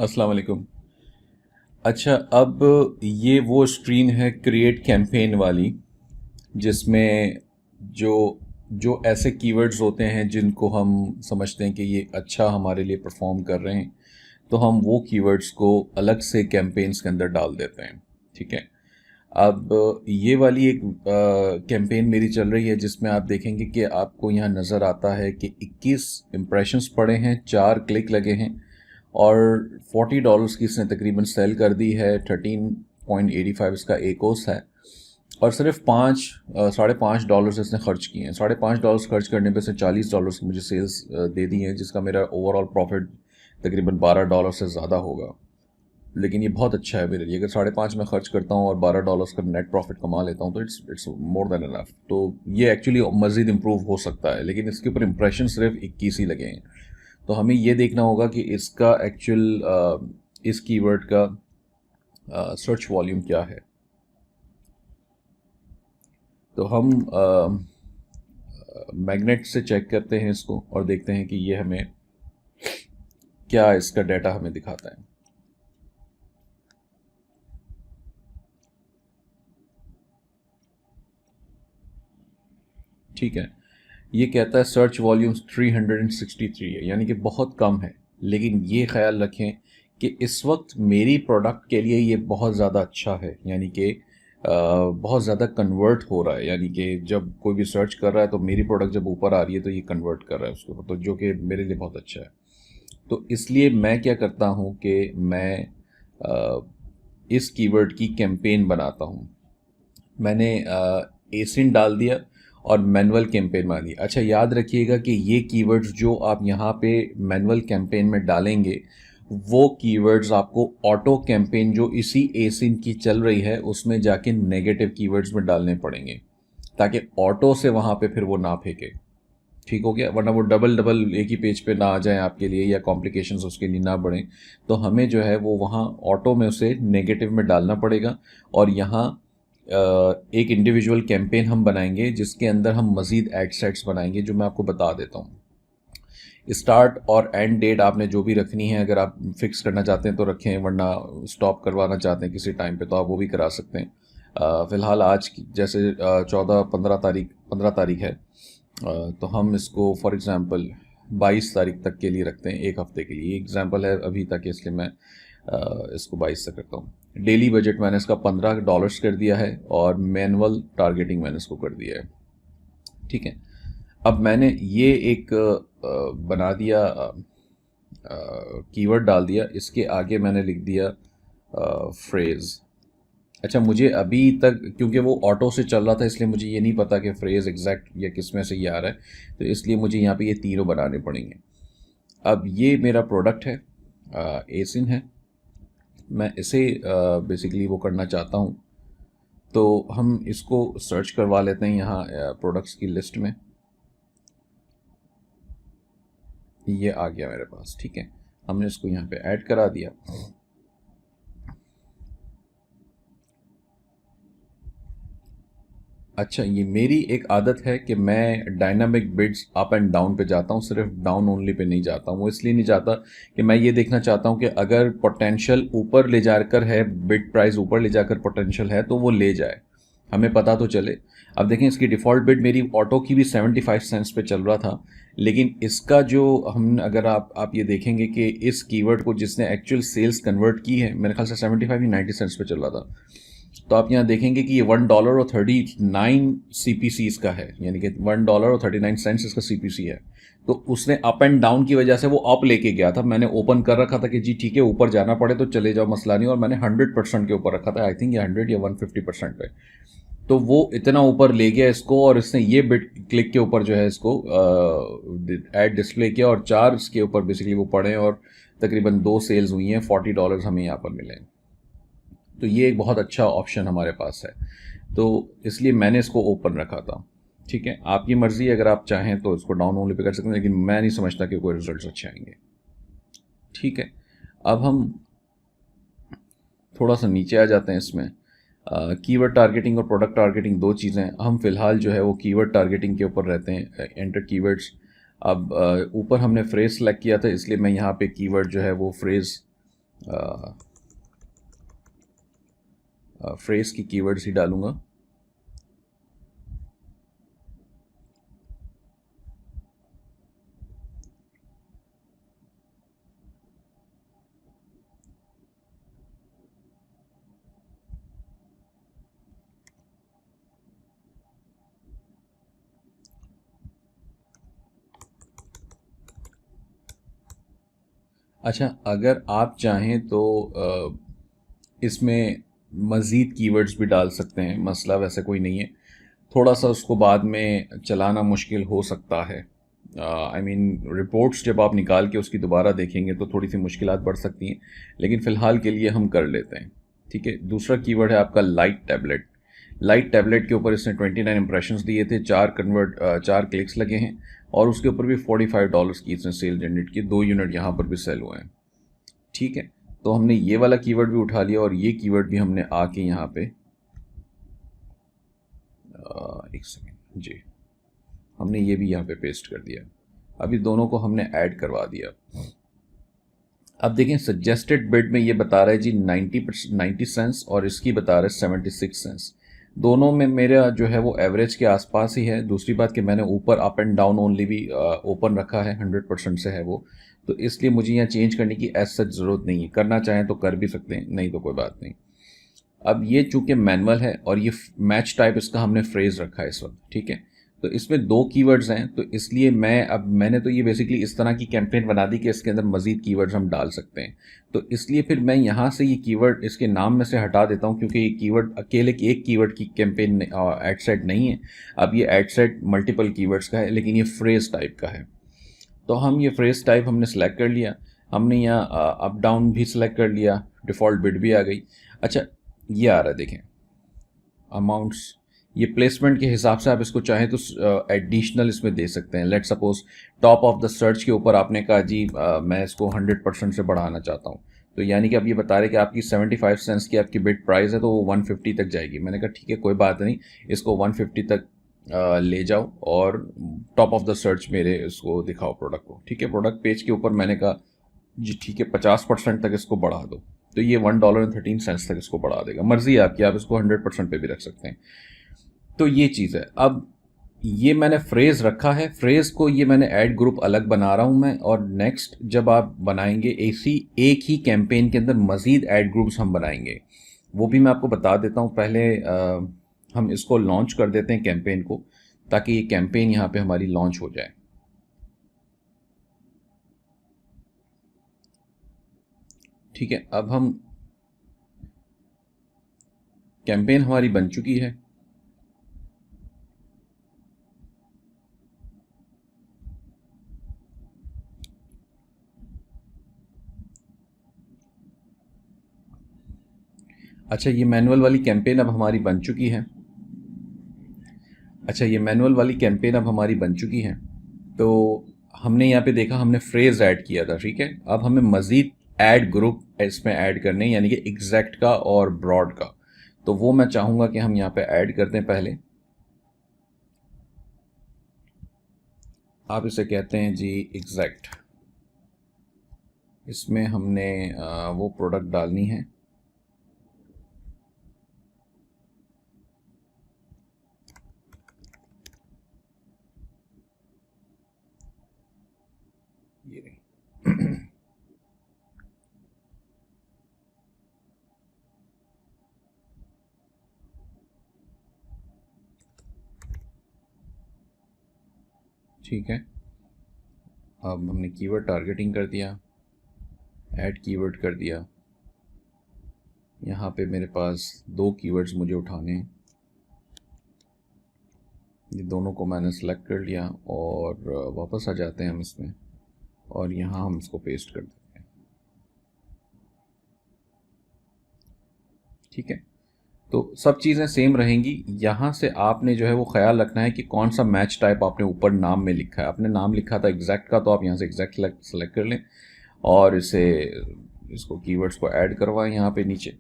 अस्सलाम वालेकुम। अच्छा, अब ये वो स्क्रीन है क्रिएट कैंपेन वाली, जिसमें जो जो ऐसे कीवर्ड्स होते हैं जिनको हम समझते हैं कि ये अच्छा हमारे लिए परफॉर्म कर रहे हैं, तो हम वो कीवर्ड्स को अलग से कैंपेन्स के अंदर डाल देते हैं। ठीक है। अब ये वाली एक कैंपेन मेरी चल रही है जिसमें आप देखेंगे कि आपको यहाँ नज़र आता है कि 21 इम्प्रेशंस पड़े हैं, 4 क्लिक लगे हैं और $40 की इसने तकरीबन सेल कर दी है। 13.85 इसका एकोस है और सिर्फ $5.5 इसने खर्च किए हैं। $5.5 खर्च करने पे से $40 की मुझे सेल्स दे दी हैं, जिसका मेरा ओवरऑल प्रॉफिट तकरीबन $12 से ज़्यादा होगा। लेकिन ये बहुत अच्छा है मेरे लिए। अगर 5.5 मैं खर्च करता हूँ और $12 का नेट प्रॉफिट कमा लेता हूँ तो इट्स मोर देन इनफ। तो ये एक्चुअली मज़ीद इम्प्रूव हो सकता है, लेकिन इसके ऊपर इम्प्रेशन सिर्फ 21 ही लगे हैं। तो हमें ये देखना होगा कि इसका एक्चुअल इस कीवर्ड का सर्च वॉल्यूम क्या है। तो हम मैग्नेट से चेक करते हैं इसको और देखते हैं कि ये हमें क्या इसका डाटा हमें दिखाता है। ठीक है। ये कहता है सर्च वॉल्यूम 363 है, यानी कि बहुत कम है। लेकिन ये ख्याल रखें कि इस वक्त मेरी प्रोडक्ट के लिए ये बहुत ज़्यादा अच्छा है, यानी कि बहुत ज़्यादा कन्वर्ट हो रहा है। यानी कि जब कोई भी सर्च कर रहा है तो मेरी प्रोडक्ट जब ऊपर आ रही है तो ये कन्वर्ट कर रहा है उसको, तो जो कि मेरे लिए बहुत अच्छा है। तो इसलिए मैं क्या करता हूँ कि मैं इस कीवर्ड की कैंपेन बनाता हूँ। मैंने एसिन डाल दिया और मैनुअल कैंपेन बना दी। अच्छा, याद रखिएगा कि ये कीवर्ड्स जो आप यहाँ पे मैनुअल कैंपेन में डालेंगे, वो कीवर्ड्स आपको ऑटो कैंपेन जो इसी एसिन की चल रही है उसमें जाके नेगेटिव कीवर्ड्स में डालने पड़ेंगे, ताकि ऑटो से वहाँ पे फिर वो ना फेंके। ठीक हो गया? वरना वो डबल डबल एक ही पेज पे ना आ जाए आपके लिए, या कॉम्प्लिकेशंस उसके लिए ना बढ़ें। तो हमें जो है वो वहाँ ऑटो में उसे नेगेटिव में डालना पड़ेगा। और यहाँ एक इंडिविजुअल कैंपेन हम बनाएंगे जिसके अंदर हम मज़ीद एड सेट्स बनाएंगे, जो मैं आपको बता देता हूँ। स्टार्ट और एंड डेट आपने जो भी रखनी है, अगर आप फिक्स करना चाहते हैं तो रखें, वरना स्टॉप करवाना चाहते हैं किसी टाइम पे तो आप वो भी करा सकते हैं। फ़िलहाल आज की जैसे 15 तारीख है, तो हम इसको फॉर एग्ज़ाम्पल 22 तारीख तक के लिए रखते हैं, एक हफ़्ते के लिए। एग्ज़ाम्पल है अभी तक, इसलिए मैं इसको 22 तक रखता हूँ। डेली बजट मैंने इसका $15 कर दिया है और मैनुअल टारगेटिंग मैंने इसको कर दिया है। ठीक है। अब मैंने ये एक बना दिया, कीवर्ड डाल दिया, इसके आगे मैंने लिख दिया फ्रेज़। अच्छा, मुझे अभी तक क्योंकि वो ऑटो से चल रहा था इसलिए मुझे ये नहीं पता कि फ्रेज़ एग्जैक्ट या किस में से ये आ रहा है, तो इसलिए मुझे यहाँ पे ये तीनों बनाने पड़ेंगे। अब ये मेरा प्रोडक्ट है, एसिन है। मैं इसे बेसिकली वो करना चाहता हूँ, तो हम इसको सर्च करवा लेते हैं यहाँ प्रोडक्ट्स की लिस्ट में। ये आ गया मेरे पास। ठीक है, हमने इसको यहाँ पे ऐड करा दिया। अच्छा, ये मेरी एक आदत है कि मैं dynamic bids up and down पे जाता हूँ, सिर्फ डाउन ओनली पे नहीं जाता हूँ। वो इसलिए नहीं जाता कि मैं ये देखना चाहता हूँ कि अगर पोटेंशियल ऊपर ले जाकर है, बिड प्राइस ऊपर ले जाकर पोटेंशियल है तो वो ले जाए, हमें पता तो चले। अब देखें, इसकी डिफ़ॉल्ट बिड मेरी ऑटो की भी 75 सेंट्स पे चल रहा था, लेकिन इसका जो हम अगर आप ये देखेंगे कि इस कीवर्ड को जिसने एक्चुअल सेल्स कन्वर्ट की है, मेरे ख्याल से 75 या 90 सेंट्स पे चल रहा था। तो आप यहाँ देखेंगे कि ये $1 और 39 CPC इसका है, यानी कि $1 और 39 सेंट्स इसका CPC है। तो उसने अप एंड डाउन की वजह से वो अप लेके गया था। मैंने ओपन कर रखा था कि जी ठीक है, ऊपर जाना पड़े तो चले जाओ, मसला नहीं, और मैंने 100% के ऊपर रखा था। आई थिंक ये 100 या 150% पे। तो वो इतना ऊपर ले गया इसको, और इसने ये बिट क्लिक के ऊपर जो है इसको ऐड डिस्प्ले किया, और 4 इसके ऊपर बेसिकली वो पड़े, और तकरीबन 2 सेल्स हुई हैं, $40 हमें यहाँ पर मिले। तो ये एक बहुत अच्छा ऑप्शन हमारे पास है, तो इसलिए मैंने इसको ओपन रखा था। ठीक है, आपकी मर्ज़ी, अगर आप चाहें तो इसको डाउन ओनली पे कर सकते हैं, लेकिन मैं नहीं समझता कि कोई रिजल्ट्स अच्छे आएंगे। ठीक है। अब हम थोड़ा सा नीचे आ जाते हैं इसमें। कीवर्ड टारगेटिंग और प्रोडक्ट टारगेटिंग दो चीज़ें। हम फिलहाल जो है वो कीवर्ड टारगेटिंग के ऊपर रहते हैं, एंटर कीवर्ड्स। अब ऊपर हमने फ्रेज़ सेलेक्ट किया था, इसलिए मैं यहाँ पे कीवर्ड जो है वो फ्रेज़ फ्रेज की कीवर्ड्स ही डालूंगा। अच्छा, अगर आप चाहें तो इसमें मज़ीद कीवर्ड्स भी डाल सकते हैं, मसला वैसे कोई नहीं है। थोड़ा सा उसको बाद में चलाना मुश्किल हो सकता है। आई मीन रिपोर्ट्स जब आप निकाल के उसकी दोबारा देखेंगे तो थोड़ी सी मुश्किलात बढ़ सकती हैं, लेकिन फ़िलहाल के लिए हम कर लेते हैं। ठीक है, दूसरा कीवर्ड है आपका लाइट टैबलेट। लाइट टैबलेट के ऊपर इसने 29 इंप्रेशंस दिए थे, 4 क्लिक्स लगे हैं, और उसके ऊपर भी $45 की इसने सेल जनरेट की, 2 यूनिट यहाँ पर भी सेल हुए हैं। ठीक है, तो हमने ये वाला कीवर्ड भी उठा लिया, और ये कीवर्ड भी हमने आके यहाँ पे एक सेकेंड जी, हमने ये भी यहाँ पे पेस्ट कर दिया। अभी दोनों को हमने ऐड करवा दिया। अब देखें, सजेस्टेड बिड में ये बता रहा है जी 90 सेंस, और इसकी बता रहा है 76 सेंस। दोनों में मेरा जो है वो एवरेज के आसपास ही है। दूसरी बात कि मैंने ऊपर अप एंड डाउन ओनली भी ओपन रखा है, 100% से है वो, तो इसलिए मुझे यहाँ चेंज करने की एज सच ज़रूरत नहीं है। करना चाहें तो कर भी सकते हैं, नहीं तो कोई बात नहीं। अब ये चूंकि मैनुअल है, और ये मैच टाइप इसका हमने फ्रेज रखा है इस वक्त। ठीक है, तो इसमें 2 कीवर्ड्स हैं, तो इसलिए मैंने तो ये बेसिकली इस तरह की कैंपेन बना दी कि इसके अंदर मजीद कीवर्ड्स हम डाल सकते हैं। तो इसलिए फिर मैं यहाँ से ये कीवर्ड इसके नाम में से हटा देता हूँ, क्योंकि ये कीवर्ड अकेले एक कीवर्ड की कैंपेन एड सेट नहीं है। अब ये एड सेट मल्टीपल कीवर्ड्स का है, लेकिन ये फ्रेज टाइप का है। तो हम ये फ्रेज टाइप हमने सेलेक्ट कर लिया। हमने यहाँ अप डाउन भी सिलेक्ट कर लिया, डिफ़ॉल्ट बिड भी आ गई। अच्छा, ये आ रहा है, देखें अमाउंट्स। ये प्लेसमेंट के हिसाब से आप इसको चाहें तो एडिशनल इसमें दे सकते हैं। Let suppose top of the search के ऊपर आपने कहा जी मैं इसको 100% से बढ़ाना चाहता हूँ, तो यानी कि आप ये बता रहे कि आपकी 75 सेंस की आपकी बिड प्राइस है, तो वो 150 तक जाएगी। मैंने कहा ठीक है, कोई बात नहीं, इसको 150 तक ले जाओ, और टॉप ऑफ द सर्च मेरे इसको दिखाओ प्रोडक्ट को। ठीक है, प्रोडक्ट पेज के ऊपर मैंने कहा जी ठीक है, 50% तक इसको बढ़ा दो, तो ये $1.13 तक इसको बढ़ा देगा। मर्जी है आपकी, आप इसको 100% पे भी रख सकते हैं। तो ये चीज़ है। अब ये मैंने फ्रेज रखा है, फ्रेज को ये मैंने ऐड ग्रुप अलग बना रहा हूं मैं, और नेक्स्ट जब आप बनाएंगे ऐसी एक ही कैंपेन के अंदर मजीद ऐड ग्रुप्स हम बनाएंगे, वो भी मैं आपको बता देता हूं। पहले हम इसको लॉन्च कर देते हैं कैंपेन को, ताकि ये कैंपेन यहाँ पे हमारी लॉन्च हो जाए। ठीक है, अब हम कैंपेन हमारी बन चुकी है। अच्छा, ये मैनुअल वाली कैंपेन अब हमारी बन चुकी है। अच्छा, ये मैनुअल वाली कैंपेन अब हमारी बन चुकी है। तो हमने यहाँ पे देखा, हमने फ्रेज ऐड किया था। ठीक है, अब हमें मज़ीद ऐड ग्रुप इसमें ऐड करने, यानी कि एग्जैक्ट का और ब्रॉड का। तो वो मैं चाहूँगा कि हम यहाँ पे ऐड कर दें। पहले आप इसे कहते हैं जी एग्जैक्ट। इसमें हमने वो प्रोडक्ट डालनी है। ये रही। ठीक है, अब हमने कीवर्ड टारगेटिंग कर दिया, ऐड कीवर्ड कर दिया। यहाँ पे मेरे पास 2 कीवर्ड्स मुझे उठाने हैं, ये दोनों को मैंने सेलेक्ट कर लिया, और वापस आ जाते हैं हम इसमें, और यहाँ हम इसको पेस्ट कर देते हैं। ठीक है, तो सब चीज़ें सेम रहेंगी। यहाँ से आपने जो है वो ख्याल रखना है कि कौन सा मैच टाइप आपने ऊपर नाम में लिखा है। आपने नाम लिखा था एग्जैक्ट का, तो आप यहाँ से एग्जैक्ट सेलेक्ट कर लें, और इसको कीवर्ड्स को ऐड करवाएं यहाँ पे नीचे।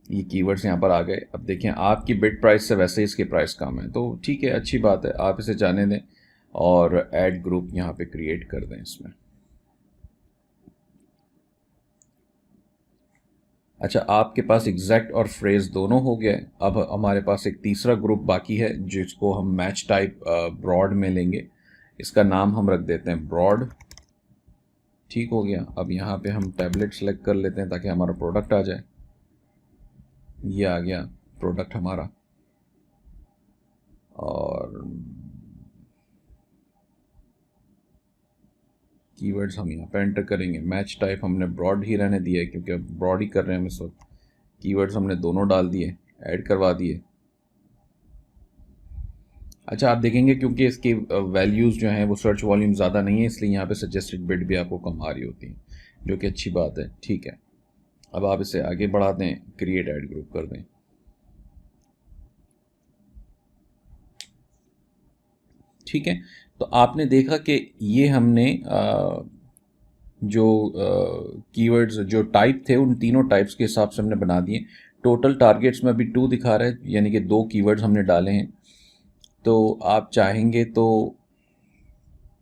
ये कीवर्ड्स यहाँ पर आ गए। अब देखें, आपकी बिड प्राइस से वैसे ही इसकी प्राइस कम है, तो ठीक है, अच्छी बात है, आप इसे जाने दें, और ऐड ग्रुप यहाँ पे क्रिएट कर दें इसमें। अच्छा, आपके पास एग्जैक्ट और फ्रेज दोनों हो गए। अब हमारे पास एक तीसरा ग्रुप बाकी है जिसको हम मैच टाइप ब्रॉड में लेंगे। इसका नाम हम रख देते हैं ब्रॉड। ठीक हो गया। अब यहाँ पे हम टैबलेट सेलेक्ट कर लेते हैं ताकि हमारा प्रोडक्ट आ जाए। ये आ गया प्रोडक्ट हमारा। और कीवर्ड्स हम यहाँ पे एंटर करेंगे। मैच टाइप हमने ब्रॉड ही रहने दिया है क्योंकि अब ब्रॉड ही कर रहे हैं हम इस वक्त। कीवर्ड्स हमने दोनों डाल दिए, ऐड करवा दिए। अच्छा, आप देखेंगे क्योंकि इसकी वैल्यूज़ जो हैं वो सर्च वॉल्यूम ज़्यादा नहीं है, इसलिए यहाँ पे सजेस्टेड बिड भी आपको कम आ रही होती है, जो कि अच्छी बात है। ठीक है, अब आप इसे आगे बढ़ा दें, क्रिएट ऐड ग्रुप कर दें। ठीक है, तो आपने देखा कि ये हमने जो कीवर्ड्स जो टाइप थे उन तीनों टाइप्स के हिसाब से हमने बना दिए। टोटल टारगेट्स में अभी 2 दिखा रहा है, यानी कि 2 कीवर्ड्स हमने डाले हैं। तो आप चाहेंगे तो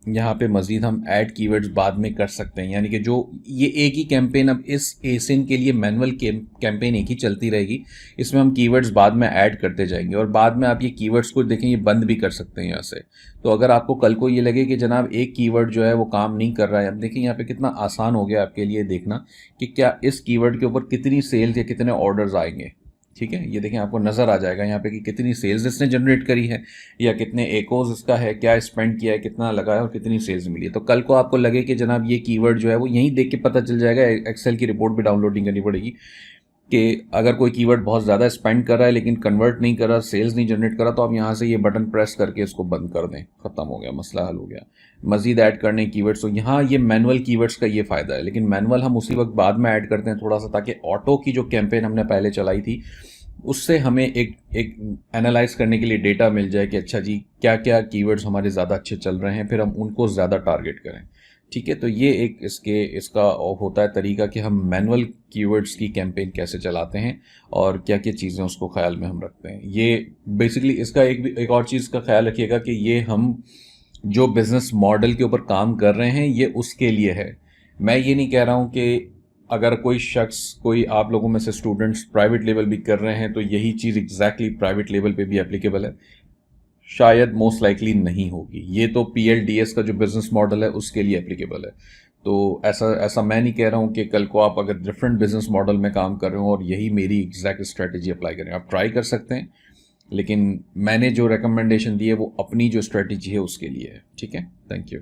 यहाँ पे मज़ीद हम ऐड कीवर्ड्स बाद में कर सकते हैं, यानी कि जो ये एक ही कैंपेन अब इस एसिन के लिए मैनुअल कैंपेन एक ही चलती रहेगी। इसमें हम कीवर्ड्स बाद में ऐड करते जाएंगे और बाद में आप ये कीवर्ड्स को देखें, ये बंद भी कर सकते हैं यहाँ से। तो अगर आपको कल को ये लगे कि जनाब एक कीवर्ड जो है वो काम नहीं कर रहा है, अब देखिए यहाँ पे कितना आसान हो गया आपके लिए देखना कि क्या इस कीवर्ड के ऊपर कितनी सेल्स या कितने ऑर्डर्स आएंगे। ठीक है, ये देखें आपको नज़र आ जाएगा यहाँ पे कि कितनी सेल्स इसने जनरेट करी है या कितने एकोज इसका है, क्या स्पेंड किया है, कितना लगा है और कितनी सेल्स मिली है। तो कल को आपको लगे कि जनाब ये कीवर्ड जो है वो यहीं देख के पता चल जाएगा, एक्सेल की रिपोर्ट भी डाउनलोडिंग करनी पड़ेगी कि अगर कोई कीवर्ड बहुत ज़्यादा स्पेंड कर रहा है लेकिन कन्वर्ट नहीं कर रहा, सेल्स नहीं जनरेट कर रहा, तो आप यहाँ से ये बटन प्रेस करके इसको बंद कर दें, ख़त्म हो गया, मसला हल हो गया। मज़ीद ऐड करने कीवर्ड्स, तो यहाँ ये मैनुअल कीवर्ड्स का ये फ़ायदा है, लेकिन मैनुअल हम उसी वक्त बाद में ऐड करते हैं थोड़ा सा, ताकि ऑटो की जो कैंपेन हमने पहले चलाई थी उससे हमें एक एनालाइज करने के लिए डेटा मिल जाए कि अच्छा जी क्या क्या कीवर्ड्स हमारे ज़्यादा अच्छे चल रहे हैं, फिर हम उनको ज़्यादा टारगेट करें। ठीक है, तो ये एक इसका होता है तरीका कि हम मैनुअल कीवर्ड्स की कैंपेन कैसे चलाते हैं और क्या क्या चीज़ें उसको ख्याल में हम रखते हैं। ये बेसिकली इसका एक और चीज़ का ख्याल रखिएगा कि ये हम जो बिज़नेस मॉडल के ऊपर काम कर रहे हैं ये उसके लिए है। मैं ये नहीं कह रहा हूँ कि अगर कोई शख्स, कोई आप लोगों में से स्टूडेंट्स प्राइवेट लेवल भी कर रहे हैं तो यही चीज़ एग्जैक्टली प्राइवेट लेवल पे भी एप्लीकेबल है, शायद मोस्ट लाइकली नहीं होगी। ये तो PLDS का जो बिज़नेस मॉडल है उसके लिए एप्लीकेबल है। तो ऐसा मैं नहीं कह रहा हूँ कि कल को आप अगर डिफरेंट बिजनेस मॉडल में काम कर रहे हो और यही मेरी एग्जैक्ट स्ट्रेटजी अप्लाई करें, आप ट्राई कर सकते हैं, लेकिन मैंने जो रिकमेंडेशन दी है वो अपनी जो स्ट्रेटजी है उसके लिए है। ठीक है, थैंक यू।